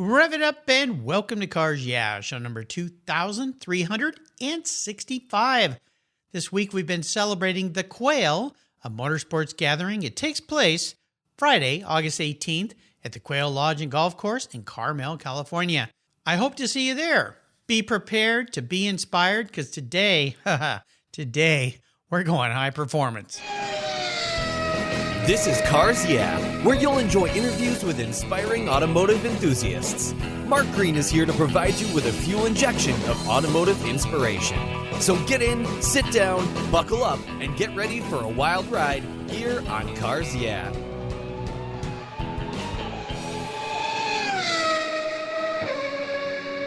Rev it up and welcome to Cars Yeah, show number 2365. This week we've been celebrating the Quail, a motorsports gathering. It takes place Friday, August 18th at the Quail Lodge and Golf Course in Carmel, California. I hope to see you there. Be prepared to be inspired because today we're going high performance. This is Cars Yeah, where you'll enjoy interviews with inspiring automotive enthusiasts. Mark Green is here to provide you with a fuel injection of automotive inspiration. So get in, sit down, buckle up, and get ready for a wild ride here on Cars Yeah.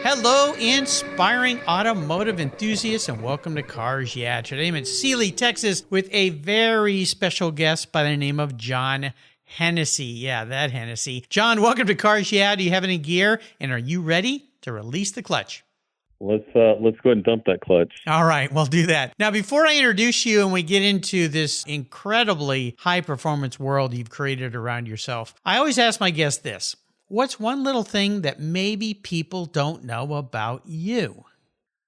Hello, inspiring automotive enthusiasts, and welcome to Cars Yeah. Today I'm in Sealy, Texas, with a very special guest by the name of John Hennessey. Yeah, that Hennessey. John, welcome to Cars Yeah. Do you have any gear, and are you ready to release the clutch? Let's go ahead and dump that clutch. All right, we'll do that. Now, before I introduce you and we get into this incredibly high-performance world you've created around yourself, I always ask my guests this. What's one little thing that maybe people don't know about you?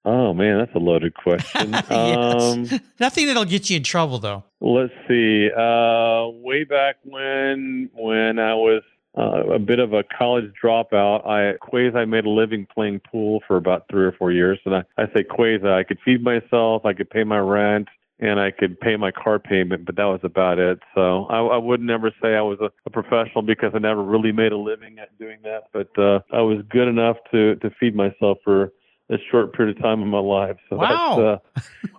Oh, man, that's a loaded question. Yes. Nothing that'll get you in trouble, though. Let's see. Way back when I was a bit of a college dropout, I made a living playing pool for about 3 or 4 years. And I say quasi, I could feed myself, I could pay my rent, and I could pay my car payment, but that was about it. So I would never say I was a professional because I never really made a living at doing that. But I was good enough to feed myself for a short period of time in my life. So wow.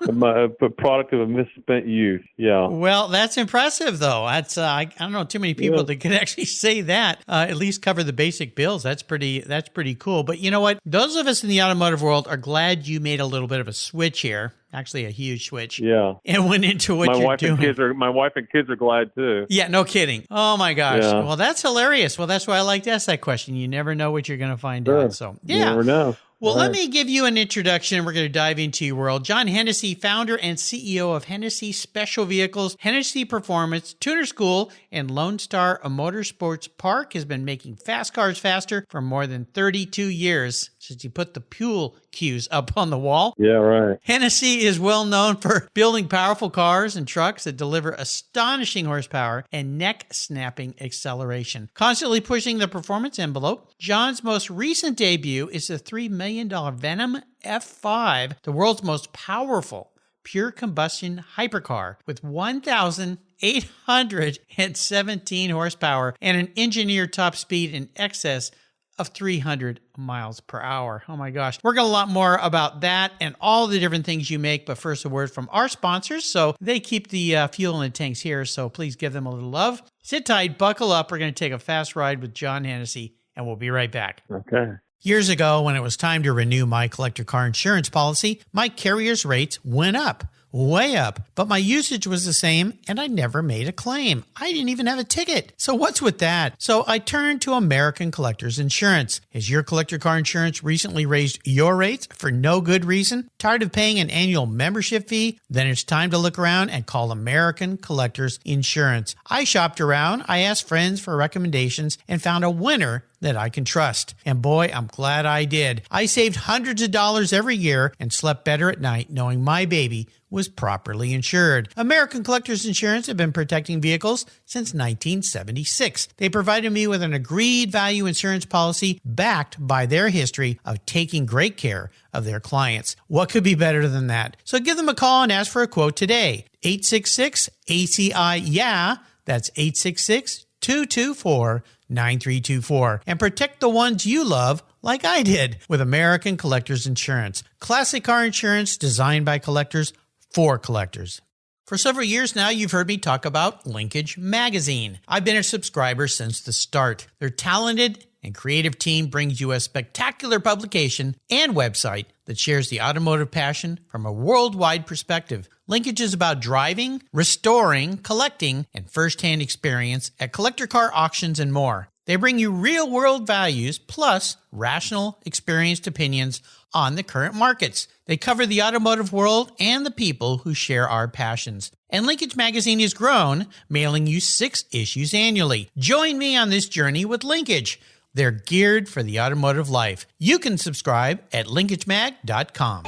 That's a product of a misspent youth. Yeah. Well, that's impressive, though. That's I don't know too many people that can actually say that. At least cover the basic bills. That's pretty cool. But you know what? Those of us in the automotive world are glad you made a little bit of a switch here. Actually, a huge switch. Yeah. And went into what you're doing. My wife and kids are glad, too. Yeah, no kidding. Oh, my gosh. Yeah. Well, that's hilarious. Well, that's why I like to ask that question. You never know what you're going to find out. So, yeah. You never know. Well, let me give you an introduction. We're going to dive into your world. John Hennessey, founder and CEO of Hennessey Special Vehicles, Hennessey Performance, Tuner School, and Lonestar Motorsports Park, has been making fast cars faster for more than 32 years since he put the fuel cues up on the wall. Yeah, right. Hennessey is well known for building powerful cars and trucks that deliver astonishing horsepower and neck-snapping acceleration. Constantly pushing the performance envelope, John's most recent debut is the $3 million Venom F5, the world's most powerful pure-combustion hypercar with 1,817 horsepower and an engineered top speed in excess of 300 miles per hour. Oh my gosh. We're going to lot more about that and all the different things you make. But first, a word from our sponsors. So they keep the fuel in the tanks here. So please give them a little love. Sit tight, buckle up. We're going to take a fast ride with John Hennessey, and we'll be right back. Okay. Years ago, when it was time to renew my collector car insurance policy, my carrier's rates went up. Way up, but my usage was the same and I never made a claim. I didn't even have a ticket. So what's with that? So I turned to American Collectors Insurance. Has your collector car insurance recently raised your rates for no good reason? Tired of paying an annual membership fee? Then it's time to look around and call American Collectors Insurance. I shopped around, I asked friends for recommendations, and found a winner that I can trust. And boy, I'm glad I did. I saved hundreds of dollars every year and slept better at night knowing my baby was properly insured. American Collectors Insurance have been protecting vehicles since 1976. They provided me with an agreed value insurance policy backed by their history of taking great care of their clients. What could be better than that? So give them a call and ask for a quote today. 866-ACI-YEAH. That's 866-224-9324. And protect the ones you love like I did with American Collectors Insurance. Classic car insurance designed by collectors for collectors. For several years now, you've heard me talk about Linkage Magazine. I've been a subscriber since the start. Their talented and creative team brings you a spectacular publication and website that shares the automotive passion from a worldwide perspective. Linkage is about driving, restoring, collecting, and first-hand experience at collector car auctions and more. They bring you real-world values plus rational, experienced opinions on the current markets. They cover the automotive world and the people who share our passions. And Linkage Magazine has grown, mailing you 6 issues annually. Join me on this journey with Linkage. They're geared for the automotive life. You can subscribe at linkagemag.com.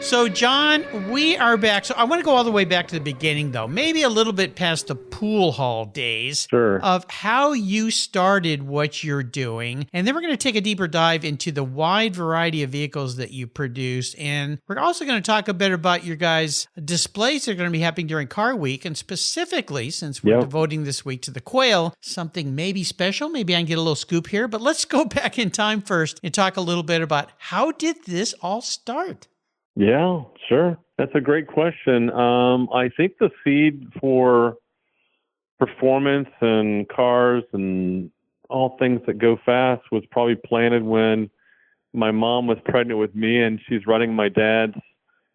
So, John, we are back. So I want to go all the way back to the beginning, though, maybe a little bit past the pool hall days of how you started what you're doing. And then we're going to take a deeper dive into the wide variety of vehicles that you produce. And we're also going to talk a bit about your guys' displays that are going to be happening during Car Week. And specifically, since we're devoting this week to the Quail, something maybe special. Maybe I can get a little scoop here. But let's go back in time first and talk a little bit about how did this all start? Yeah, sure. That's a great question. I think the seed for performance and cars and all things that go fast was probably planted when my mom was pregnant with me, and she's running my dad's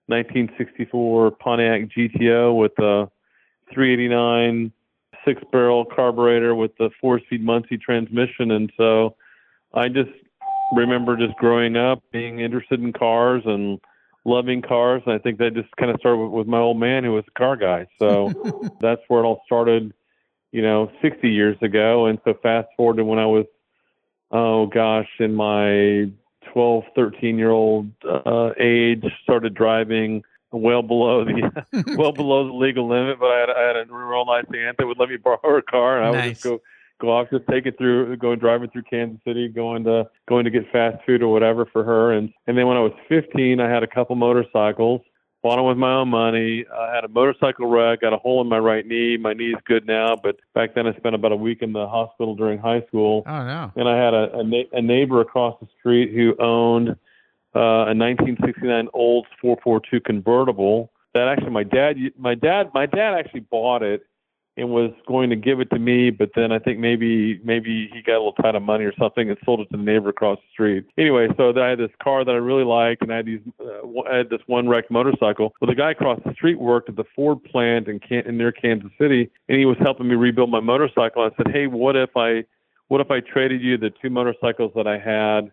1964 Pontiac GTO with a 389 six-barrel carburetor with the four-speed Muncie transmission. And so I just remember just growing up being interested in cars and loving cars. And I think that just kind of started with my old man, who was a car guy. So that's where it all started, 60 years ago. And so fast forward to when I was, in my 12, 13-year-old age, started driving well below the legal limit. But I had a real nice aunt that would let me borrow her car, and I would just go off, just take it through, driving through Kansas City, going to get fast food or whatever for her. And then when I was 15, I had a couple motorcycles, bought them with my own money. I had a motorcycle wreck, got a hole in my right knee. My knee's good now, but back then I spent about a week in the hospital during high school. Oh, no. And I had a neighbor across the street who owned a 1969 Olds 442 convertible that actually my dad actually bought it and was going to give it to me, but then I think maybe he got a little tight of money or something and sold it to the neighbor across the street. Anyway, so I had this car that I really liked, and I had this one wrecked motorcycle. Well, the guy across the street worked at the Ford plant in near Kansas City, and he was helping me rebuild my motorcycle. I said, "Hey, what if I traded you the two motorcycles that I had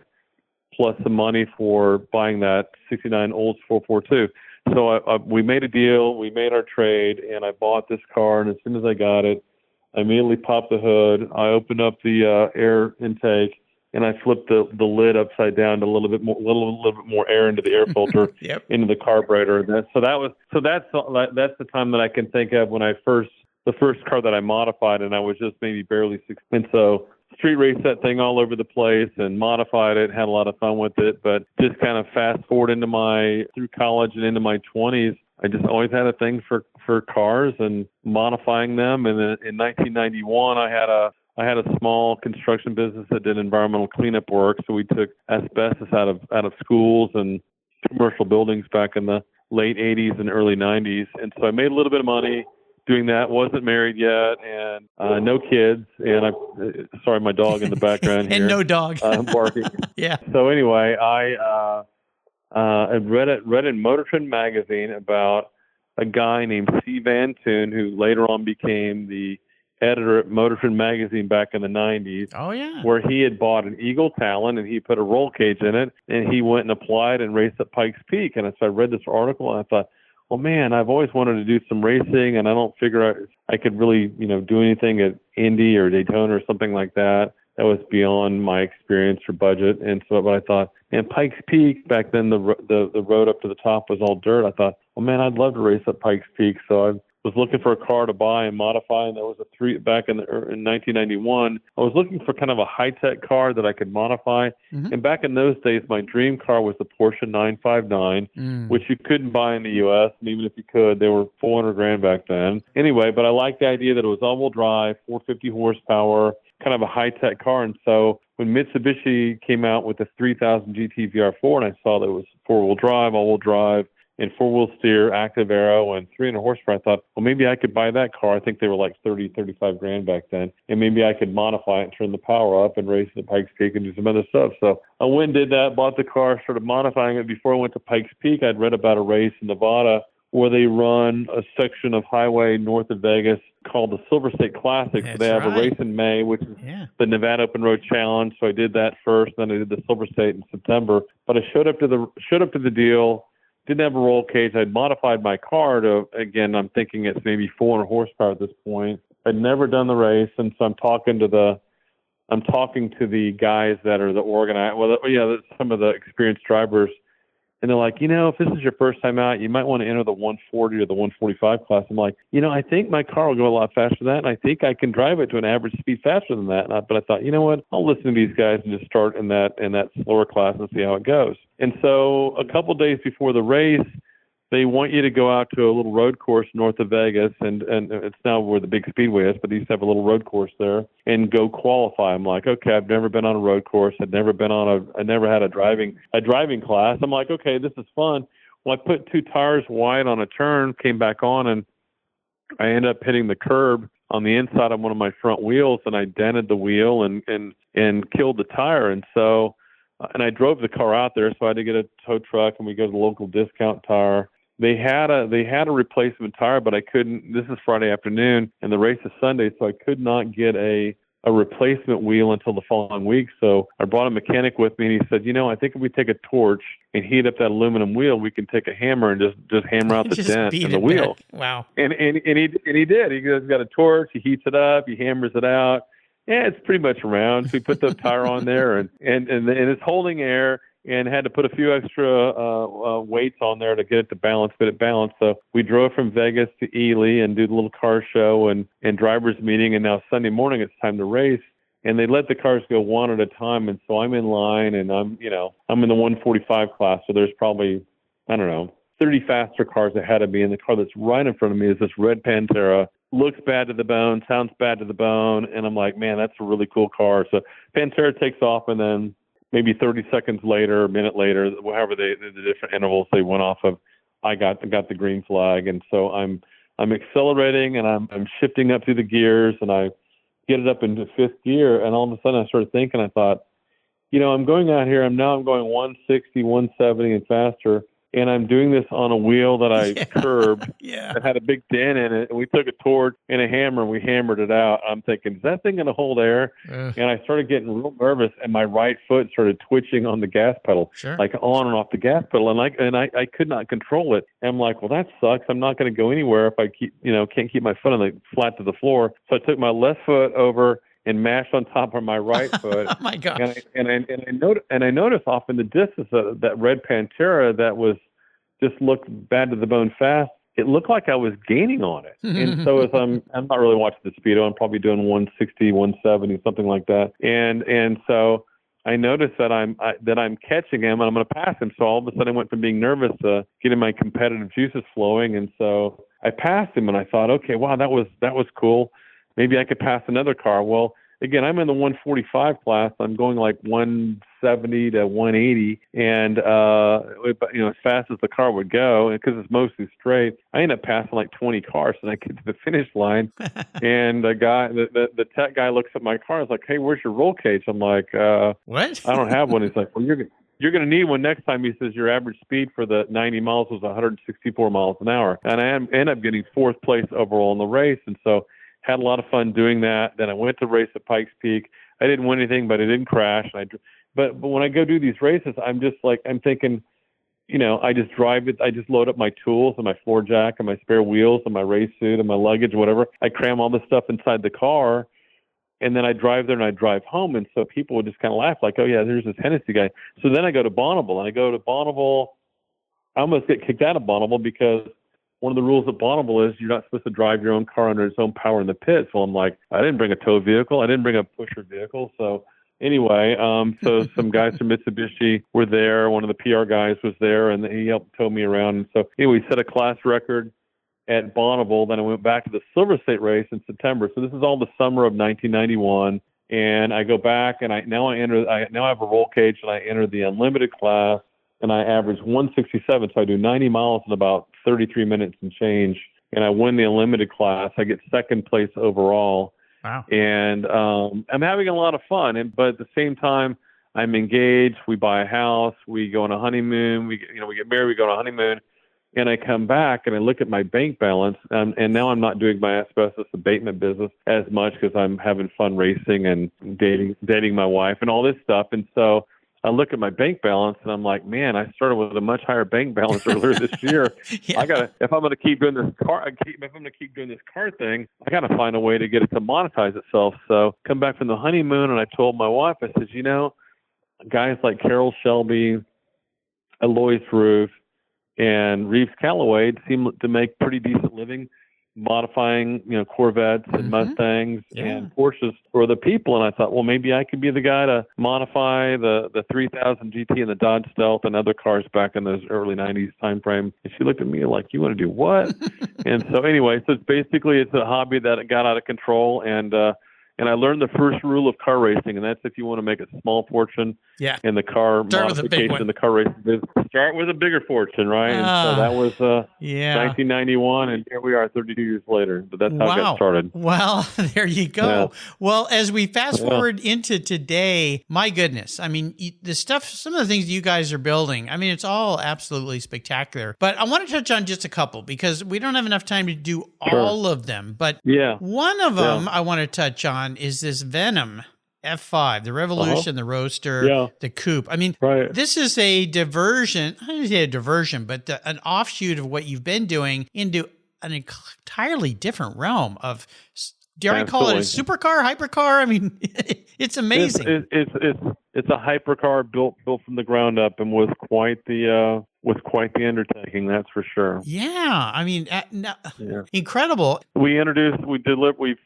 plus the money for buying that 69 Olds 442?" So we made a deal, we made our trade, and I bought this car, and as soon as I got it, I immediately popped the hood, I opened up the air intake, and I flipped the lid upside down to a little bit more air into the air filter, into the carburetor. That's the time that I can think of when the first car that I modified, and I was just maybe barely 16. And so street race that thing all over the place and modified it, had a lot of fun with it. But just kind of fast forward through college and into my 20s, I just always had a thing for cars and modifying them. And then in 1991, I had a small construction business that did environmental cleanup work. So we took asbestos out of schools and commercial buildings back in the late 80s and early 90s. And so I made a little bit of money doing that. Wasn't married yet, and no kids. And sorry, my dog in the background here. And no dog. Barking. Yeah. So anyway, I read in Motor Trend magazine about a guy named C. Van Toon, who later on became the editor at Motor Trend magazine back in the 90s. Oh, yeah. Where he had bought an Eagle Talon, and he put a roll cage in it, and he went and applied and raced at Pikes Peak. And so I read this article, and I thought, well, man, I've always wanted to do some racing, and I don't figure I could really, do anything at Indy or Daytona or something like that. That was beyond my experience or budget. And so, but I thought, man, Pikes Peak, back then the road up to the top was all dirt. I thought, well, man, I'd love to race at Pikes Peak. So I was looking for a car to buy and modify, and there was back in 1991. I was looking for kind of a high-tech car that I could modify. Mm-hmm. And back in those days, my dream car was the Porsche 959, which you couldn't buy in the U.S. And even if you could, they were $400,000 back then. Anyway, but I liked the idea that it was all-wheel drive, 450 horsepower, kind of a high-tech car. And so when Mitsubishi came out with the 3000 GT VR4, and I saw that it was four-wheel drive, all-wheel drive, and four-wheel steer, active aero, and 300 horsepower, I thought, well, maybe I could buy that car. I think they were like $35,000 back then. And maybe I could modify it and turn the power up and race at Pikes Peak and do some other stuff. So I went and did that, bought the car, started modifying it. Before I went to Pikes Peak, I'd read about a race in Nevada where they run a section of highway north of Vegas called the Silver State Classic. So they have a race in May, which is the Nevada Open Road Challenge. So I did that first, then I did the Silver State in September. But I showed up to the deal. Didn't have a roll cage. I'd modified my car to, again, I'm thinking it's maybe 400 horsepower at this point. I'd never done the race, and so I'm talking to the guys that are the organizers. Well, some of the experienced drivers, and they're like, if this is your first time out, you might want to enter the 140 or the 145 class. I'm like, I think my car will go a lot faster than that, and I think I can drive it to an average speed faster than that. But I thought, you know what? I'll listen to these guys and just start in that slower class and see how it goes. And so a couple days before the race, they want you to go out to a little road course north of Vegas, and it's now where the big speedway is, but they used to have a little road course there, and go qualify. I'm like, okay, I've never been on a road course. I never had a driving class. I'm like, okay, this is fun. Well, I put 2 tires wide on a turn, came back on, and I ended up hitting the curb on the inside of one of my front wheels, and I dented the wheel and killed the tire. And so, and I drove the car out there, so I had to get a tow truck, and we go to the local discount tire. They had a replacement tire, but I couldn't. This is Friday afternoon, and the race is Sunday, so I could not get a replacement wheel until the following week. So I brought a mechanic with me, and he said, I think if we take a torch and heat up that aluminum wheel, we can take a hammer and just hammer out the dent in the wheel. Wow! And he did. He got a torch, he heats it up, he hammers it out. Yeah, it's pretty much round. So we put the tire on there, and it's holding air. And had to put a few extra weights on there to get it to balance, but it balanced. So we drove from Vegas to Ely and do the little car show and drivers meeting. And now Sunday morning it's time to race. And they let the cars go one at a time. And so I'm in line, and I'm in the 145 class. So there's probably, 30 faster cars ahead of me. And the car that's right in front of me is this red Pantera. Looks bad to the bone, sounds bad to the bone. And I'm like, man, that's a really cool car. So Pantera takes off, and then maybe 30 seconds later, a minute later, however the different intervals they went off of, I got the green flag. And so I'm accelerating, and I'm shifting up through the gears, and I get it up into 5th gear. And all of a sudden I started thinking, I thought, I'm going out here. I'm going 160, 170 and faster. And I'm doing this on a wheel that I curbed that had a big dent in it. And we took a torch and a hammer, and we hammered it out. I'm thinking, is that thing going to hold air? And I started getting real nervous, and my right foot started twitching on the gas pedal, like on and off the gas pedal. And I could not control it. And I'm like, well, that sucks. I'm not going to go anywhere if I can't keep my foot on the flat to the floor. So I took my left foot over and mashed on top of my right foot. Oh my gosh! And I noticed off in the distance that red Pantera that was just looked bad to the bone fast. It looked like I was gaining on it. And so as I'm not really watching the speedo. I'm probably doing 160, 170, something like that. And so I noticed that I'm catching him, and I'm going to pass him. So all of a sudden I went from being nervous to getting my competitive juices flowing. And so I passed him, and I thought, okay, wow, that was cool. Maybe I could pass another car. Well, again, I'm in the 145 class. I'm going like 170 to 180, and as fast as the car would go, because it's mostly straight, I end up passing like 20 cars, and I get to the finish line, and the tech guy looks at my car. He's like, "Hey, where's your roll cage?" I'm like, "What? I don't have one." He's like, "Well, you're going to need one next time." He says, "Your average speed for the 90 miles was 164 miles an hour," and I end up getting 4th place overall in the race, and so. Had a lot of fun doing that. Then I went to race at Pikes Peak. I didn't win anything, but I didn't crash. But when I go do these races, I'm thinking, I just drive it. I just load up my tools and my floor jack and my spare wheels and my race suit and my luggage, whatever. I cram all this stuff inside the car, and then I drive there and I drive home. And so people would just kind of laugh like, oh yeah, there's this Hennessey guy. So then I go to Bonneville, and I almost get kicked out of Bonneville because one of the rules at Bonneville is you're not supposed to drive your own car under its own power in the pits. Well, I'm like, I didn't bring a tow vehicle. I didn't bring a pusher vehicle. So anyway, so some guys from Mitsubishi were there. One of the PR guys was there, and he helped tow me around. And so anyway, we set a class record at Bonneville. Then I went back to the Silver State race in September. So this is all the summer of 1991. And I go back, and I now have a roll cage, and I enter the unlimited class. And I average 167, so I do 90 miles in about 33 minutes and change, and I win the unlimited class. I get 2nd place overall. Wow! And I'm having a lot of fun, but at the same time, I'm engaged. We buy a house, we go on a honeymoon, we get married, we go on a honeymoon, and I come back and I look at my bank balance, and now I'm not doing my asbestos abatement business as much because I'm having fun racing and dating my wife and all this stuff, and so I look at my bank balance and I'm like, man, I started with a much higher bank balance earlier this year. Yeah. If I'm going to keep doing this car thing, I got to find a way to get it to monetize itself. So come back from the honeymoon, and I told my wife, I said, guys like Carroll Shelby, Alois Roof, and Reeves Callaway seem to make pretty decent living modifying, Corvettes and Mustangs and Porsches for the people. And I thought, well, maybe I could be the guy to modify the 3000 GT and the Dodge Stealth and other cars back in those early 90s time frame. And she looked at me like, you want to do what? And so anyway, so it's a hobby that got out of control. And I learned the first rule of car racing, and that's if you want to make a small fortune in the car modification in the car racing business, start with a bigger fortune, right? And so that was 1991, and here we are 32 years later. But that's how it got started. Well, there you go. Yeah. Well, as we fast forward into today, my goodness, I mean, some of the things you guys are building, I mean, it's all absolutely spectacular. But I want to touch on just a couple because we don't have enough time to do all of them. But one of them I want to touch on is this Venom F5, the Revolution, the Roadster, the Coupe. I mean, this is a diversion, I don't say a diversion, but an offshoot of what you've been doing into an entirely different realm of, dare I call it a supercar, hypercar? I mean, it's amazing. It's a hypercar built from the ground up, and was quite the undertaking, that's for sure. Yeah, I mean, incredible. We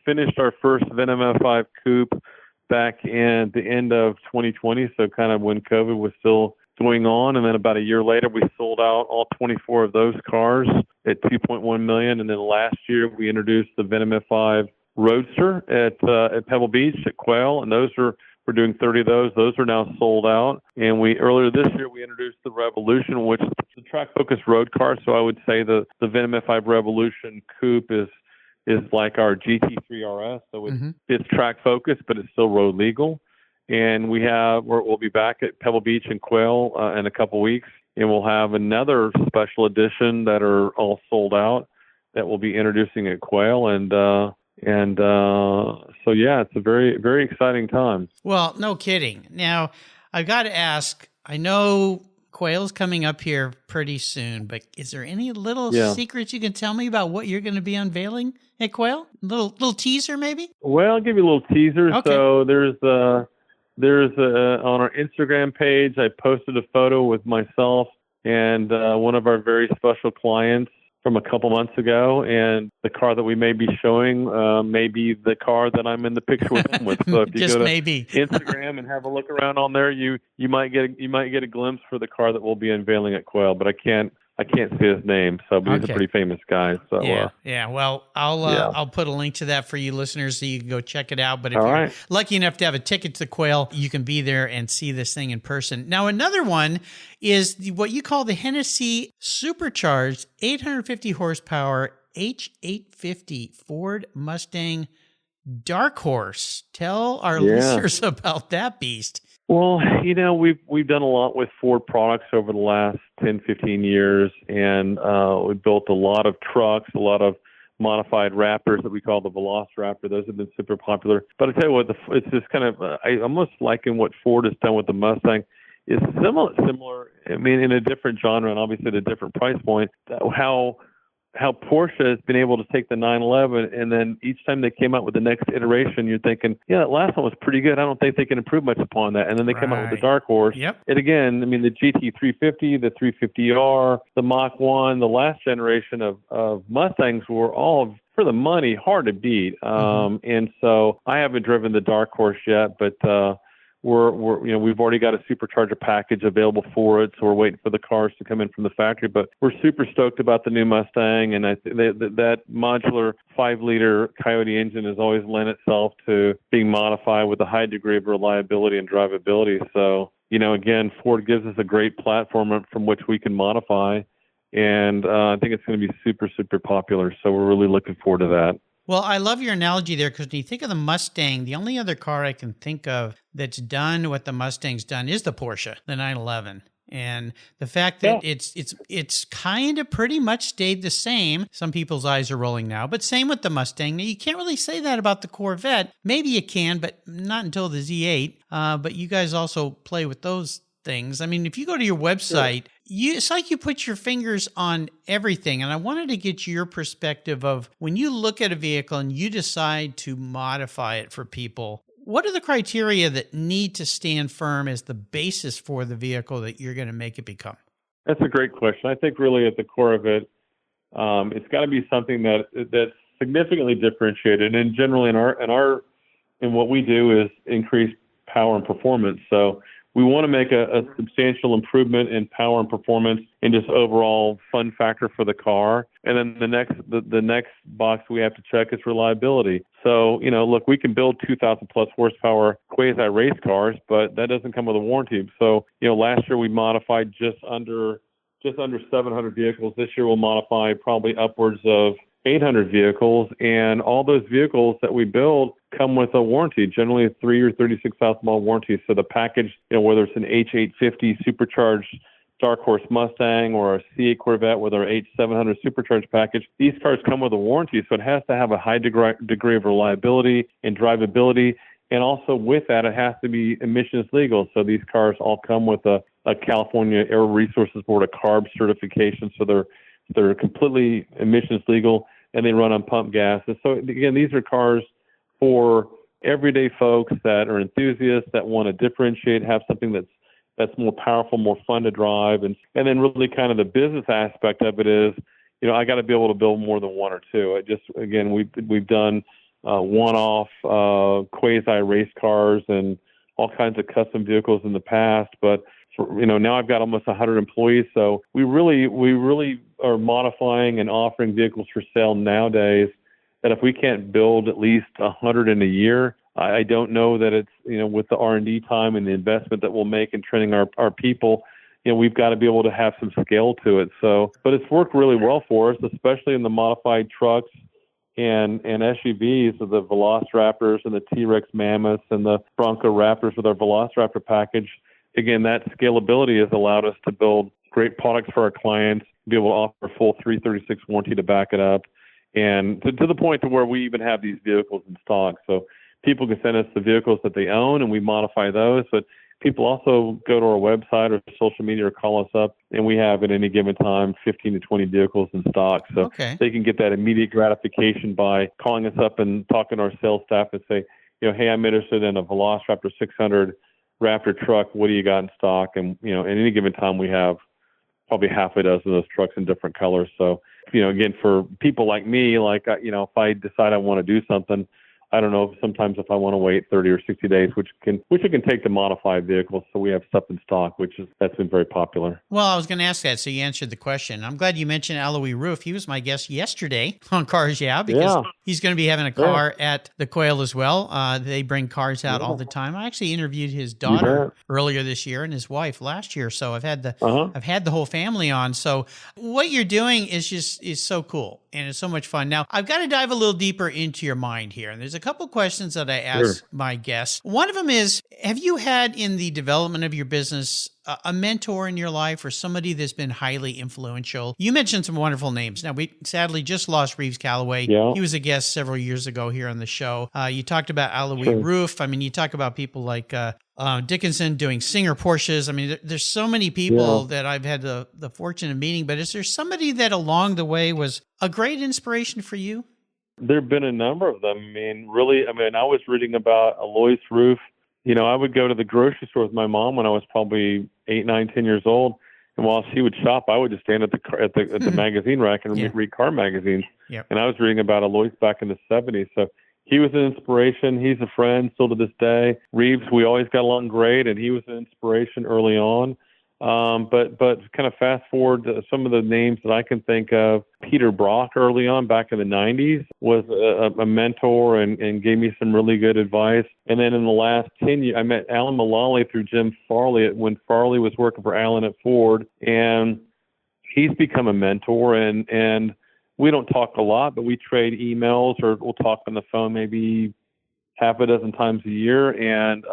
finished our first Venom F5 Coupe back in the end of 2020, so kind of when COVID was still going on, and then about a year later, we sold out all 24 of those cars at $2.1 million, and then last year we introduced the Venom F5 Roadster at Pebble Beach at Quail, and we're doing 30 of those. Those are now sold out. And earlier this year we introduced the Revolution, which is a track-focused road car. So I would say the Venom F5 Revolution Coupe is like our GT3 RS. So it's track-focused, but it's still road legal. And we'll be back at Pebble Beach and Quail in a couple weeks, and we'll have another special edition that are all sold out that we'll be introducing at Quail. So it's a very, very exciting time. Well, no kidding. Now, I've got to ask, I know Quail's coming up here pretty soon, but is there any little secrets you can tell me about what you're going to be unveiling at Quail? Little teaser, maybe? Well, I'll give you a little teaser. Okay. So there's on our Instagram page, I posted a photo with myself and one of our very special clients from a couple months ago, and the car that we may be showing may be the car that I'm in the picture with him with. So if you go to Instagram and have a look around on there, you might get a glimpse for the car that we'll be unveiling at Quail, but I can't say his name. So, but he's a pretty famous guy. So Well, I'll put a link to that for you listeners so you can go check it out. But if you're lucky enough to have a ticket to the Quail, you can be there and see this thing in person. Now, another one is what you call the Hennessey supercharged 850 horsepower H850 Ford Mustang Dark Horse. Tell our listeners about that beast. Well, we've done a lot with Ford products over the last 10, 15 years, and we built a lot of trucks, a lot of modified Raptors that we call the Velociraptor. Those have been super popular. But I tell you what, it's just kind of, I almost liken what Ford has done with the Mustang. It's similar, I mean, in a different genre and obviously at a different price point, how Porsche has been able to take the 911, and then each time they came out with the next iteration, you're thinking, that last one was pretty good. I don't think they can improve much upon that. And then they come out with the Dark Horse. Yep. And again, I mean, the GT350, the 350R, the Mach 1, the last generation of Mustangs were all, for the money, hard to beat. And so I haven't driven the Dark Horse yet, but we've already got a supercharger package available for it, so we're waiting for the cars to come in from the factory. But we're super stoked about the new Mustang, and I think that modular 5-liter Coyote engine has always lent itself to being modified with a high degree of reliability and drivability. So, again, Ford gives us a great platform from which we can modify, and I think it's going to be super, super popular. So we're really looking forward to that. Well, I love your analogy there because when you think of the Mustang, the only other car I can think of that's done what the Mustang's done is the Porsche, the 911. And the fact that it's kind of pretty much stayed the same. Some people's eyes are rolling now, but same with the Mustang. Now, you can't really say that about the Corvette. Maybe you can, but not until the Z8. But you guys also play with those things. I mean, if you go to your website, it's like you put your fingers on everything. And I wanted to get your perspective of when you look at a vehicle and you decide to modify it for people, what are the criteria that need to stand firm as the basis for the vehicle that you're going to make it become? That's a great question. I think really at the core of it, it's got to be something that's significantly differentiated. And generally in what we do is increase power and performance. So we want to make a substantial improvement in power and performance and just overall fun factor for the car. And then the next box we have to check is reliability. So, look, we can build 2,000 plus horsepower quasi race cars, but that doesn't come with a warranty. So, last year we modified just under 700 vehicles. This year we'll modify probably upwards of 800 vehicles, and all those vehicles that we build come with a warranty, generally a 3 or 36,000 mile warranty. So the package, whether it's an H850 supercharged Dark Horse Mustang or a C8 Corvette with our H700 supercharged package, these cars come with a warranty. So it has to have a high degree of reliability and drivability. And also with that, it has to be emissions legal. So these cars all come with a California Air Resources Board, a CARB certification. So they're completely emissions legal, and they run on pump gas. And so again, these are cars for everyday folks that are enthusiasts that want to differentiate, have something that's more powerful, more fun to drive. And then really kind of the business aspect of it is, I got to be able to build more than one or two. We've done one-off quasi race cars and all kinds of custom vehicles in the past, but now I've got almost 100 employees. So we really are modifying and offering vehicles for sale nowadays that if we can't build at least 100 in a year, I don't know that it's, with the R&D time and the investment that we'll make in training our people, we've got to be able to have some scale to it. So, but it's worked really well for us, especially in the modified trucks and SUVs of the Velociraptors and the T-Rex Mammoths and the Bronco Raptors with our Velociraptor package. Again, that scalability has allowed us to build great products for our clients, be able to offer a full 336 warranty to back it up, and to the point to where we even have these vehicles in stock. So people can send us the vehicles that they own, and we modify those. But people also go to our website or social media or call us up, and we have at any given time 15 to 20 vehicles in stock. So They can get that immediate gratification by calling us up and talking to our sales staff and say, hey, I'm interested in a Velociraptor 600 Raptor truck. What do you got in stock? And, at any given time, we have probably half a dozen of those trucks in different colors. So, again, for people like me, if I decide I want to do something, I don't know, sometimes if I want to wait 30 or 60 days, which it can take to modify vehicles. So we have stuff in stock, that's been very popular. Well, I was going to ask that, so you answered the question. I'm glad you mentioned Alloy Roof. He was my guest yesterday on Cars Yeah, because he's going to be having a car at the Quail as well. They bring cars out all the time. I actually interviewed his daughter earlier this year and his wife last year. So I've had the whole family on. So what you're doing is so cool. And it's so much fun. Now, I've got to dive a little deeper into your mind here. And there's a couple questions that I ask my guests. One of them is, have you had in the development of your business a mentor in your life or somebody that's been highly influential? You mentioned some wonderful names. Now, we sadly just lost Reeves Calloway. Yeah. He was a guest several years ago here on the show. You talked about Alloy Roof. I mean, you talk about people like Dickinson doing Singer Porsches. I mean, there's so many people that I've had the fortune of meeting, but is there somebody that along the way was a great inspiration for you? There have been a number of them. I was reading about Alloy's Roof. I would go to the grocery store with my mom when I was probably 8, 9, 10 years old. And while she would shop, I would just stand at the magazine rack and read car magazines. Yep. And I was reading about Alloy's back in the 70s. So he was an inspiration. He's a friend still to this day. Reeves, we always got along great, and he was an inspiration early on. But kind of fast forward to some of the names that I can think of. Peter Brock early on back in the 90s was a mentor and gave me some really good advice. And then in the last 10 years, I met Alan Mullally through Jim Farley when Farley was working for Alan at Ford. And he's become a mentor. And we don't talk a lot, but we trade emails or we'll talk on the phone maybe half a dozen times a year. And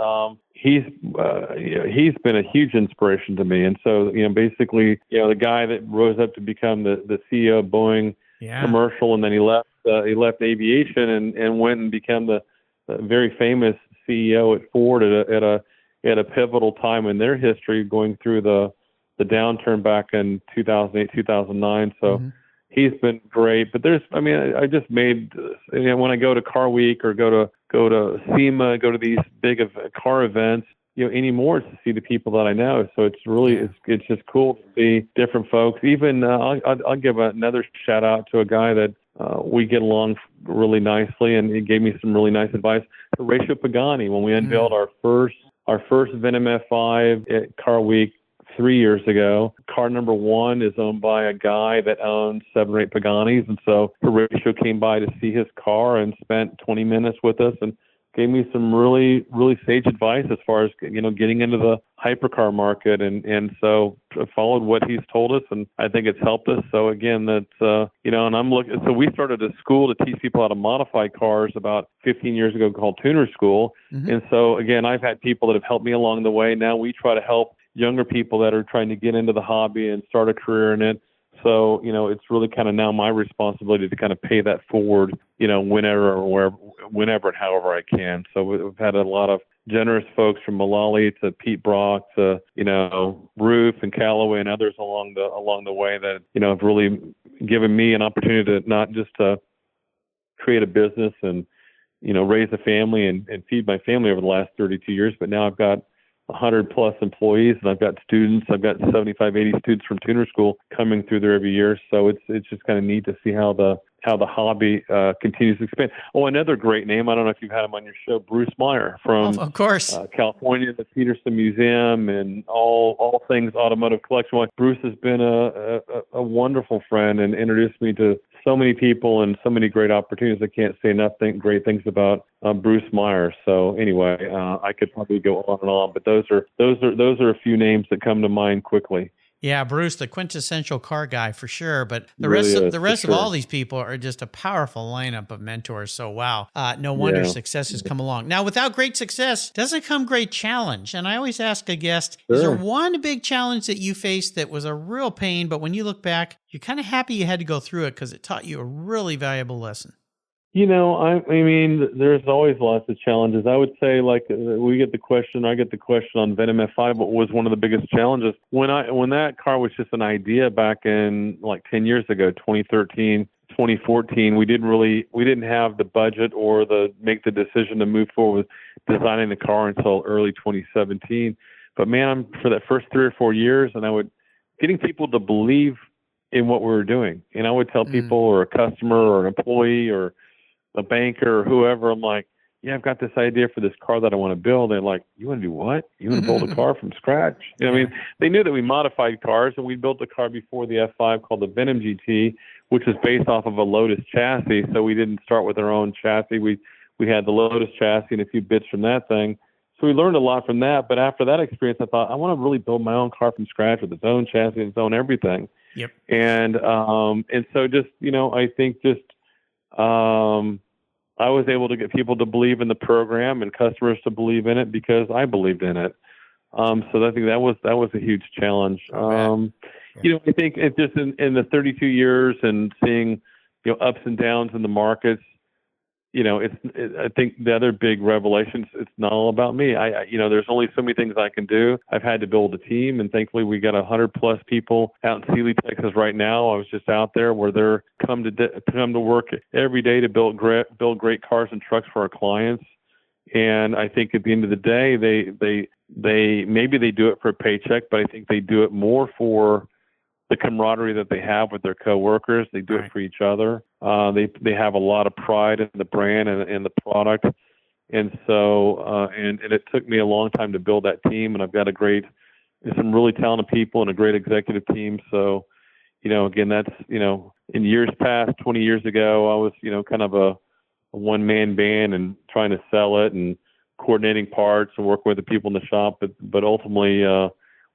he's been a huge inspiration to me. And so, basically, the guy that rose up to become the CEO of Boeing Commercial, and then he left aviation and went and became the very famous CEO at Ford at at a pivotal time in their history, going through the downturn back in 2008, 2009. So he's been great. But I just made, when I go to Car Week or go to SEMA, go to these big car events, anymore to see the people that I know. So it's really, it's just cool to see different folks. Even I'll give another shout out to a guy that we get along really nicely, and he gave me some really nice advice. Horatio Pagani, when we unveiled our first Venom F5 at Car Week 3 years ago. Car number 1 is owned by a guy that owns 7 or 8 Paganis, and so Horatio came by to see his car and spent 20 minutes with us and gave me some really, really sage advice as far as, getting into the hypercar market. And so I followed what he's told us, and I think it's helped us. So again, that's, and I'm looking, so we started a school to teach people how to modify cars about 15 years ago called Tuner School. And so again, I've had people that have helped me along the way. Now we try to help younger people that are trying to get into the hobby and start a career in it. So, it's really kind of now my responsibility to kind of pay that forward, whenever and however I can. So we've had a lot of generous folks from Mullally to Pete Brock to, Roof and Callaway and others along the way that, have really given me an opportunity to not just to create a business and, raise a family and feed my family over the last 32 years. But now I've got 100 plus employees, and I've got students. I've got 75, 80 students from Tuner School coming through there every year. So it's just kind of neat to see how the hobby continues to expand. Oh, another great name. I don't know if you've had him on your show, Bruce Meyer from, of course, California, the Peterson Museum, and all things automotive collection. Bruce has been a wonderful friend and introduced me to so many people and so many great opportunities. I can't say enough great things about Bruce Meyer. So anyway, I could probably go on and on, but those are a few names that come to mind quickly. Yeah, Bruce, the quintessential car guy for sure. But the Really rest of all these people are just a powerful lineup of mentors. So wow, no wonder success has come along. Now, without great success, doesn't come great challenge. And I always ask a guest, is there one big challenge that you faced that was a real pain, but when you look back, you're kind of happy you had to go through it because it taught you a really valuable lesson? I mean, there's always lots of challenges. I would say, I get the question on Venom F5, what was one of the biggest challenges? When that car was just an idea back in 10 years ago, 2013, 2014, we didn't have the budget or make the decision to move forward with designing the car until early 2017. But man, for that first 3 or 4 years, and getting people to believe in what we were doing. And I would tell people or a customer or an employee or a banker or whoever, I'm like, yeah, I've got this idea for this car that I want to build. They're like, you want to do what? You want to build a car from scratch? I mean, they knew that we modified cars, and we built a car before the F5 called the Venom GT, which was based off of a Lotus chassis. So we didn't start with our own chassis. We had the Lotus chassis and a few bits from that thing. So we learned a lot from that. But after that experience, I thought, I want to really build my own car from scratch with its own chassis and its own everything. Yep. And so just, I think just, I was able to get people to believe in the program and customers to believe in it because I believed in it. So I think that was a huge challenge. I think it's just in the 32 years and seeing, ups and downs in the markets, I think the other big revelation is it's not all about me. There's only so many things I can do. I've had to build a team, and thankfully we got 100 plus people out in Sealy, Texas right now. I was just out there where they're come to work every day to build great cars and trucks for our clients. And I think at the end of the day, they maybe they do it for a paycheck, but I think they do it more for the camaraderie that they have with their coworkers. They do it for each other. They have a lot of pride in the brand and the product. And so, and it took me a long time to build that team, and I've got some really talented people and a great executive team. So, again, that's, in years past, 20 years ago, I was, kind of a one-man band and trying to sell it and coordinating parts and working with the people in the shop. But ultimately,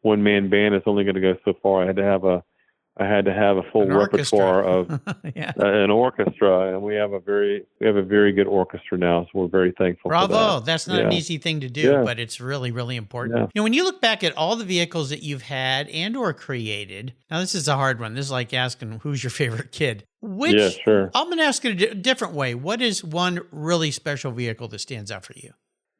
one-man band is only going to go so far. I had to have a full repertoire of an orchestra, and we have a very good orchestra now. So we're very thankful. Bravo! For that. That's not an easy thing to do, but it's really, really important. Yeah. When you look back at all the vehicles that you've had and or created, now this is a hard one. This is like asking who's your favorite kid. I'm going to ask it a different way. What is one really special vehicle that stands out for you?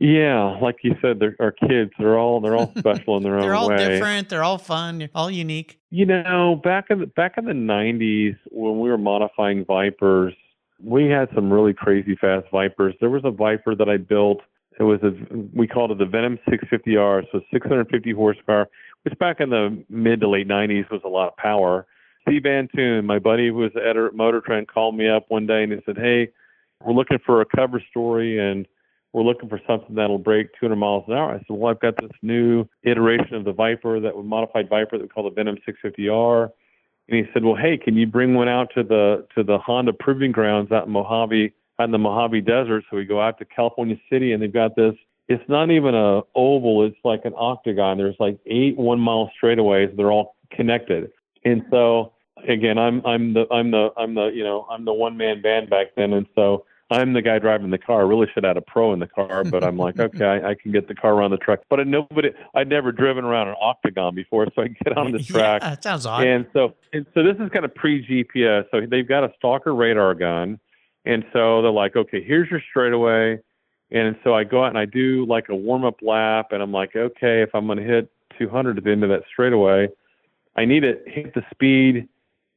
Yeah, like you said, they're our kids. They're all special in their They're own all way. different. They're all fun. They're all unique. Back in the '90s when we were modifying Vipers, we had some really crazy fast Vipers. There was a Viper that I built. We called it the Venom 650R, so 650 horsepower, which back in the mid to late '90s was a lot of power. Steve Antoon, my buddy who was the editor at Motor Trend, called me up one day and he said, "Hey, we're looking for a cover story and we're looking for something that'll break 200 miles an hour." I said, "Well, I've got this new iteration of the Viper, modified Viper that we call the Venom 650R." And he said, "Well, hey, can you bring one out to the Honda Proving Grounds out in the Mojave Desert?" So we go out to California City, and they've got this. It's not even a oval; it's like an octagon. There's like 8 1-mile straightaways. They're all connected. And so again, I'm the one-man band back then, and so I'm the guy driving the car. I really should have had a pro in the car, but I'm like, okay, I can get the car around the track. But I'd never driven around an octagon before, so I get on the track. Yeah, that sounds odd. And so this is kind of pre-GPS. So they've got a stalker radar gun, and so they're like, okay, here's your straightaway. And so I go out and I do like a warm-up lap, and I'm like, okay, if I'm going to hit 200 at the end of that straightaway, I need to hit the speed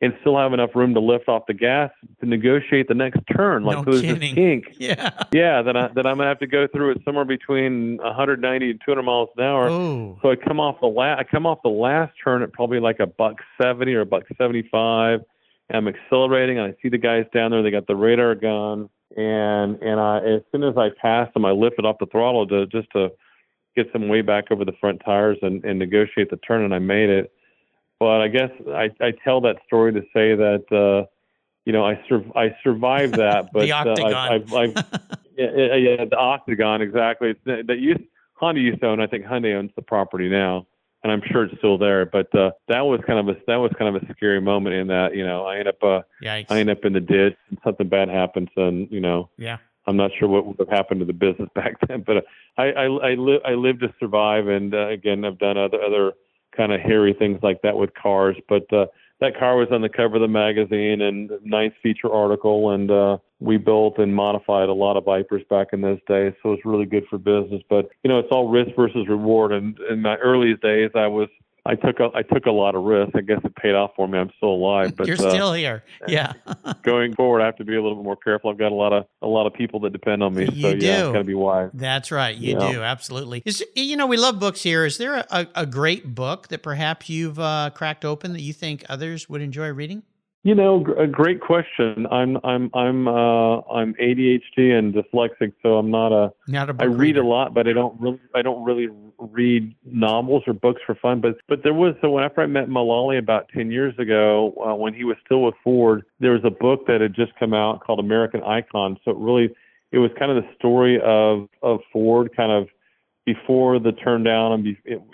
and still have enough room to lift off the gas to negotiate the next turn. Like, No so there's kidding. this kink. Yeah. That I'm going to have to go through it somewhere between 190 and 200 miles an hour. Oh. So I come off the last turn at probably like $170 or $175. And I'm accelerating, and I see the guys down there. They got the radar gun, and as soon as I pass them, I lift it off the throttle to get some way back over the front tires and negotiate the turn, and I made it. But I guess I tell that story to say that I survived that. But The octagon. The octagon, exactly. Honda used to own. I think Hyundai owns the property now, and I'm sure it's still there. But that was kind of a scary moment in that I end up in the ditch and something bad happens, and Yeah. I'm not sure what would have happened to the business back then. But I lived to survive, and again, I've done other kind of hairy things like that with cars, but that car was on the cover of the magazine and nice feature article, and we built and modified a lot of Vipers back in those days, so it's really good for business. But it's all risk versus reward, and in my earliest days I took a lot of risk. I guess it paid off for me. I'm still alive, but You're still here. Yeah. Going forward, I have to be a little bit more careful. I've got a lot of people that depend on me. You do. Got to be wise. That's right. You do. Absolutely. We love books here. Is there a great book that perhaps you've cracked open that you think others would enjoy reading? A great question. I'm ADHD and dyslexic, so I'm not a book I read reader. a lot, but I don't really read novels or books for fun. But there was after I met Mullally about 10 years ago, when he was still with Ford, there was a book that had just come out called American Icon. So it was kind of the story of Ford, kind of before the turn down,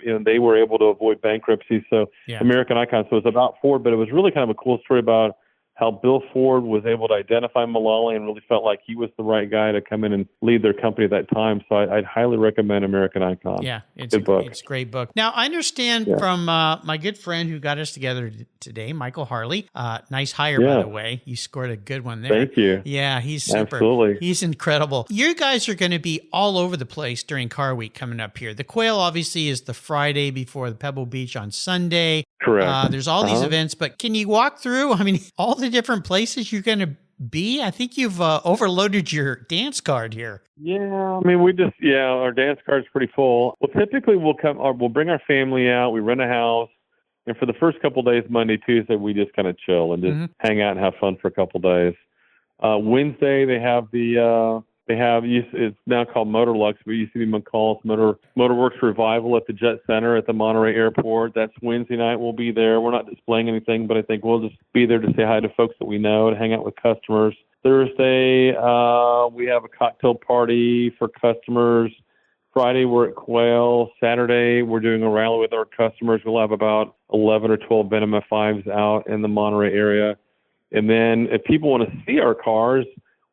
and they were able to avoid bankruptcy. So American Icon. So it was about Ford, but it was really kind of a cool story about how Bill Ford was able to identify Mullally and really felt like he was the right guy to come in and lead their company at that time. So I'd highly recommend American Icon. Yeah, it's a great book. Now, I understand from my good friend who got us together today, Michael Harley. Nice hire, by the way. You scored a good one there. Thank you. Yeah, he's super. Absolutely. He's incredible. You guys are going to be all over the place during Car Week coming up here. The Quail, obviously, is the Friday before the Pebble Beach on Sunday. Correct. There's all these events, but can you walk through, all the different places you're going to be? I think you've overloaded your dance card here. Yeah, our dance card's pretty full. Well, typically we'll bring our family out, we rent a house, and for the first couple of days, Monday, Tuesday, we just kind of chill and just hang out and have fun for a couple of days. Wednesday, it's now called Motorlux, but it used to be McCall's Motorworks Revival at the Jet Center at the Monterey Airport. That's Wednesday night. We'll be there. We're not displaying anything, but I think we'll just be there to say hi to folks that we know, to hang out with customers. Thursday, we have a cocktail party for customers. Friday, we're at Quail. Saturday, we're doing a rally with our customers. We'll have about 11 or 12 Venom F5s out in the Monterey area. And then if people want to see our cars,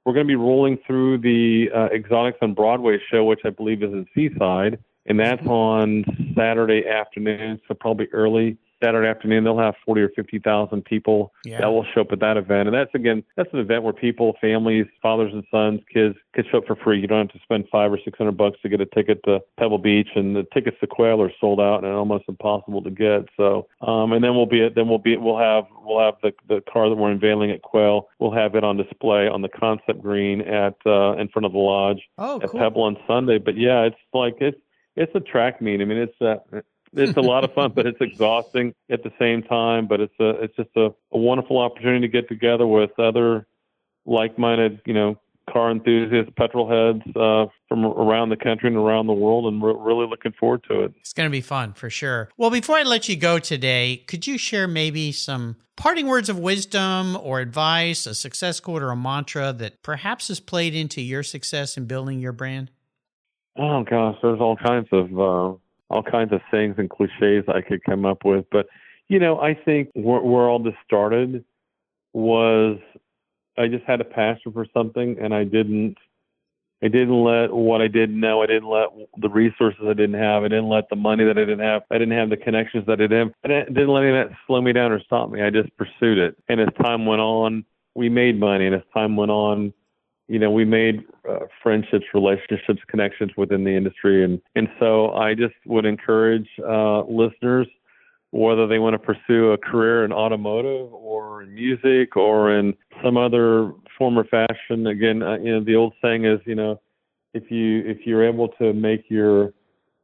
we're going to be rolling through the Exotics on Broadway show, which I believe is in Seaside, and that's on Saturday afternoon, so probably early Saturday afternoon, they'll have 40 or 50,000 people that will show up at that event. And that's an event where people, families, fathers and sons, kids can show up for free. You don't have to spend $500 or $600 to get a ticket to Pebble Beach, and the tickets to Quail are sold out and almost impossible to get. So, and then we'll have the car that we're unveiling at Quail. We'll have it on display on the concept green at in front of the lodge at Pebble on Sunday. But yeah, it's a track meet. I mean, it's a lot of fun, but it's exhausting at the same time. But it's just a wonderful opportunity to get together with other like-minded, car enthusiasts, petrol heads from around the country and around the world, and we're really looking forward to it. It's going to be fun for sure. Well, before I let you go today, could you share maybe some parting words of wisdom or advice, a success quote or a mantra that perhaps has played into your success in building your brand? Oh gosh, there's all kinds of things and cliches I could come up with, but I think where all this started was I just had a passion for something, and I didn't let what I didn't know, I didn't let the resources I didn't have, I didn't let the money that I didn't have, I didn't have the connections that I didn't have, I didn't let any of that slow me down or stop me. I just pursued it. And as time went on, we made money. And as time went on, we made friendships, relationships, connections within the industry. And so I just would encourage listeners, whether they want to pursue a career in automotive or in music or in some other form or fashion. Again, the old saying is, if you're able to make your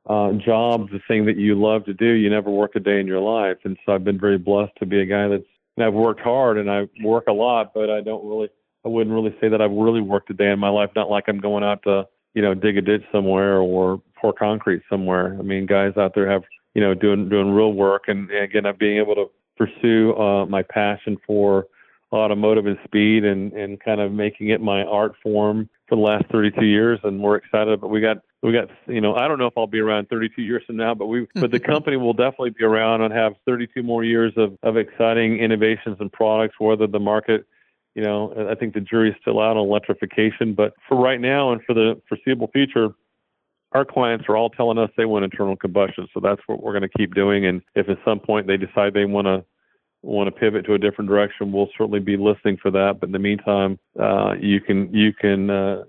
job the thing that you love to do, you never work a day in your life. And so I've been very blessed to be a guy I've worked hard and I work a lot, but I wouldn't really say that I've really worked a day in my life. Not like I'm going out to, dig a ditch somewhere or pour concrete somewhere. I mean, guys out there have, doing real work. And again, I'm being able to pursue my passion for automotive and speed and kind of making it my art form for the last 32 years. And we're excited, but we got, I don't know if I'll be around 32 years from now, but the company will definitely be around and have 32 more years of exciting innovations and products, whether the market, I think the jury's still out on electrification, but for right now and for the foreseeable future, our clients are all telling us they want internal combustion. So that's what we're going to keep doing. And if at some point they decide they want to pivot to a different direction, we'll certainly be listening for that. But in the meantime,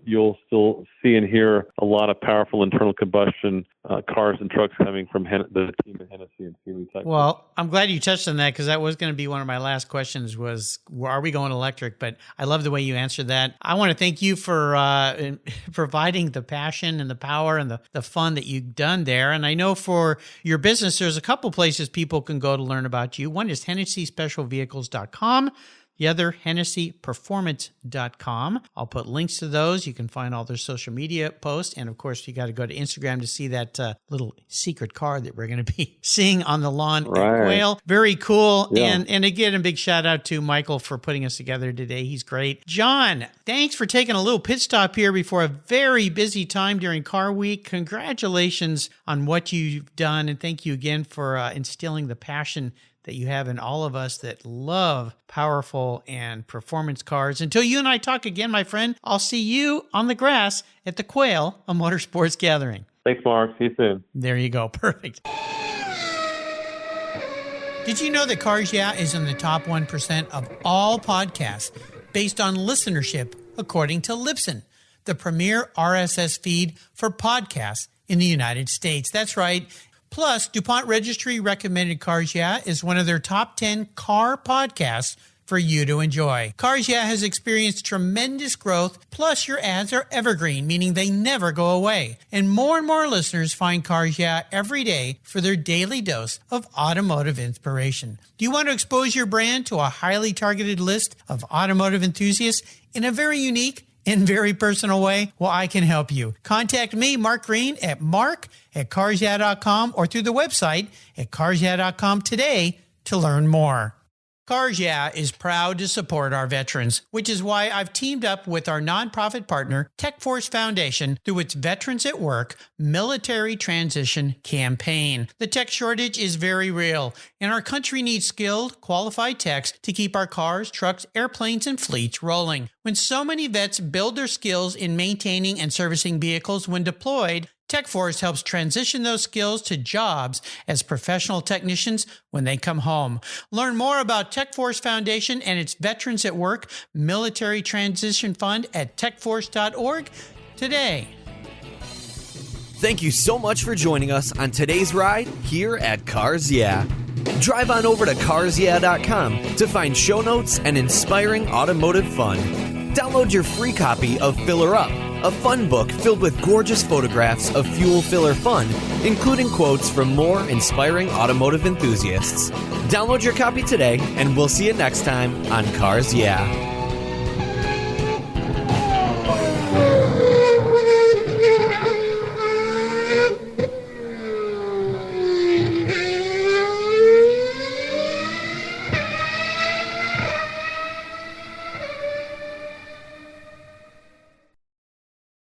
you'll still see and hear a lot of powerful internal combustion cars and trucks coming from the team at Hennessey and Sealy. Well, I'm glad you touched on that because that was going to be one of my last questions was, are we going electric? But I love the way you answered that. I want to thank you for providing the passion and the power and the fun that you've done there. And I know for your business, there's a couple places people can go to learn about you. One is HennesseySpecialVehicles.com. The other, HennesseyPerformance.com. I'll put links to those. You can find all their social media posts. And of course, you got to go to Instagram to see that little secret car that we're going to be seeing on the lawn at Quail. Very cool. Yeah. And again, a big shout out to Michael for putting us together today. He's great. John, thanks for taking a little pit stop here before a very busy time during Car Week. Congratulations on what you've done. And thank you again for instilling the passion that you have in all of us that love powerful and performance cars. Until you and I talk again, my friend, I'll see you on the grass at the Quail, a motorsports gathering. Thanks, Mark. See you soon. There you go. Perfect. Did you know that Cars Yeah! Is in the top 1% of all podcasts based on listenership, according to Libsyn, the premier RSS feed for podcasts in the United States? That's right. Plus, DuPont Registry recommended Cars Yeah! Is one of their top 10 car podcasts for you to enjoy. Cars Yeah! Has experienced tremendous growth, plus your ads are evergreen, meaning they never go away. And more listeners find Cars Yeah! Every day for their daily dose of automotive inspiration. Do you want to expose your brand to a highly targeted list of automotive enthusiasts in a very unique and very personal way? Well, I can help you. Contact me, Mark Green, at mark@carsyeah.com or through the website at carsyeah.com today to learn more. Cars Yeah! Is proud to support our veterans, which is why I've teamed up with our nonprofit partner, Tech Force Foundation, through its Veterans at Work Military Transition Campaign. The tech shortage is very real, and our country needs skilled, qualified techs to keep our cars, trucks, airplanes, and fleets rolling. When so many vets build their skills in maintaining and servicing vehicles when deployed, TechForce helps transition those skills to jobs as professional technicians when they come home. Learn more about TechForce Foundation and its Veterans at Work Military Transition Fund at techforce.org today. Thank you so much for joining us on today's ride here at Cars Yeah. Drive on over to carsyeah.com to find show notes and inspiring automotive fun. Download your free copy of Filler Up, a fun book filled with gorgeous photographs of fuel filler fun, including quotes from more inspiring automotive enthusiasts. Download your copy today, and we'll see you next time on Cars Yeah.